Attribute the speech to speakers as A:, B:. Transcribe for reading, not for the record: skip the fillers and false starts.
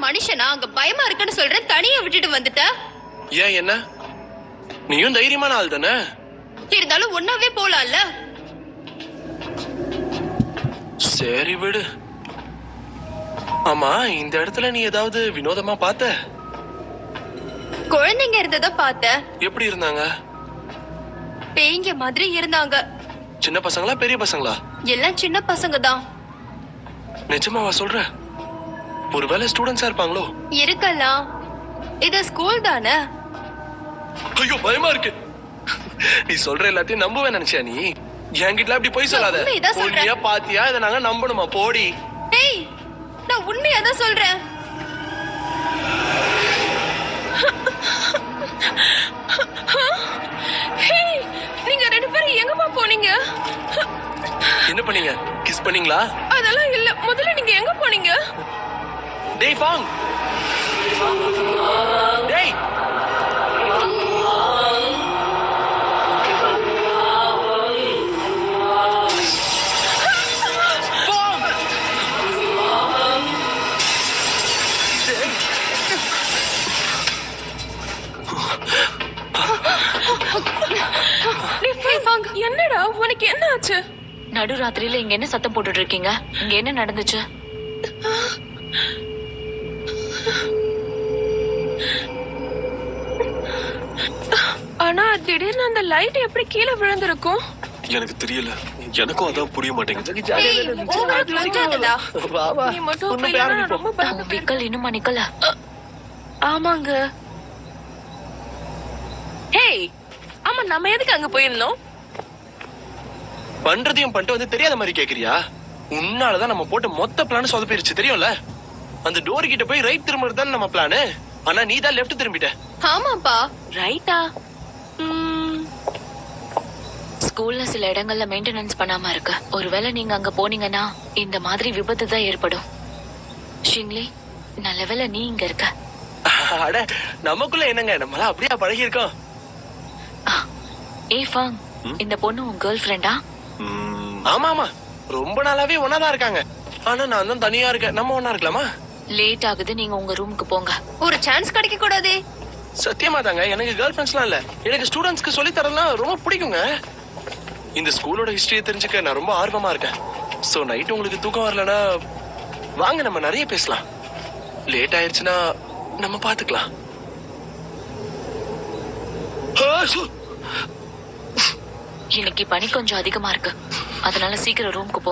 A: மனுஷனா? அங்க பயமா இருக்குன்னு சொல்றேன், தனியா விட்டுட்டு வந்துட்ட.
B: ஏன் என்ன? நீயும் தைரியமான ஆள் தானே?
A: இருந்தாலும் ஒன்னாவே போலாம்ல.
B: சரி விடு. ஆமா, இந்த இடத்துல நீ ஏதாவது வினோதமா பார்த்த?
A: குழந்தைங்க இருந்தத பார்த்தேன்.
B: எப்படி இருந்தாங்க?
A: பேய்ங்க மாதிரி இருந்தாங்க.
B: சின்ன பசங்களா பெரிய பசங்களா?
A: எல்லாம் சின்ன பசங்க தான்.
B: நிஜமாவா சொல்ற? ஒருவேளை ஸ்டூடெண்ட்ஸா இருப்பாங்களோ?
A: இருக்கலாம். இது ஸ்கூல் தானே.
B: ஐயோ பயமா இருக்கு. நீ சொல்ற எல்லாத்தையும் நம்புவேன் நினைச்சியா நீ? என்கிட்ட அப்படி போய் சொல்லாத. உண்மையா பாத்தியா? இதை நாங்க நம்பணுமா? போடி.
A: ஏய், நான் உண்மையா தான் சொல்றேன். நீங்க ரெண்டு பேரும் எங்கப்பா போனீங்க?
B: என்ன பண்ணீங்க? கிஸ் பண்ணீங்களா?
A: அதெல்லாம் இல்ல. முதல்ல நீங்க எங்க போனீங்க?
B: டேய் ஃபாங். டேய்.
A: என்னடா உனக்கு என்ன ஆச்சு?
C: நடுராத்திரியில இங்க என்ன சத்தம் போட்டுட்டு இருக்கீங்க? இங்க என்ன நடந்துச்சு?
A: ஆனா திடீர்னு அந்த லைட் எப்படி கீழே விழுந்திருக்கும்?
D: எனக்கு தெரியல. எனக்கும் அதான் புரிய மாட்டேங்குது.
C: விக்கல் இன்னுமா நிக்கல?
A: ஆமாங்க. ஹேய், ஆமா, நம்ம எதுக்கு அங்க போயிருந்தோம்?
B: பண்றதையும் பண்ணிட்டு வந்து தெரியாத மாதிரி கேக்குறியா? உன்னாலதான் நம்ம போட்ட மொத்த பிளான் சொதப்பிருச்சு, தெரியும்ல? அந்த டோர் கிட்ட போய் ரைட் திரும்புறது தான் நம்ம பிளானு. ஆனா நீ தான் லெஃப்ட் திரும்பிட்ட.
A: ஆமாப்பா.
C: ரைட்டா? ஸ்கூல்ல சில இடங்கள்ல மெயின்டெனன்ஸ் பண்ணாம இருக்கு. ஒருவேளை நீங்க அங்க போனீங்கன்னா இந்த மாதிரி விபத்து தான் ஏற்படும். ஷிங்லி, நல்ல வேளை நீ இங்க இருக்க.
B: அட, நமக்குள்ள என்னங்க, நம்மளா அப்படியே பழகி இருக்கோம்.
C: ஏய் ஃபாங், இந்த பொண்ணு உன் கேர்ள் ஃப்ரெண்டா?
B: ஆமா ஆமா, ரொம்ப நாளாவே ஒன்னாதான் இருக்காங்க. ஆனா நான் தான் தனியா இருக்கேன். நம்ம ஒன்னா இருக்கலாமா?
C: லேட் ஆகுது, நீங்க உங்க ரூமுக்கு போங்க.
A: ஒரு சான்ஸ் கிடைக்க கூடாதே?
B: சத்தியமா தாங்க, எனக்கு கேர்ள் ஃப்ரெண்ட்ஸ்லாம் இல்ல. எனக்கு ஸ்டூடெண்ட்ஸ்க்கு சொல்லி தரலாம் ரொம்ப பிடிக்குங்க. இந்த ஸ்கூலோட ஹிஸ்டரியை தெரிஞ்சுக்க நான் ரொம்ப ஆர்வமா இருக்கேன். சோ நைட் உங்களுக்கு தூக்கம் வரலனா வாங்க, நம்ம நிறைய பேசலாம். லேட் ஆயிருச்சுன்னா நம்ம பாத்துக்கலாம்.
C: இன்னைக்கு பனி கொஞ்சம் அதிகமா இருக்கு, அதனால சீக்கிரம் ரூமுக்கு போ.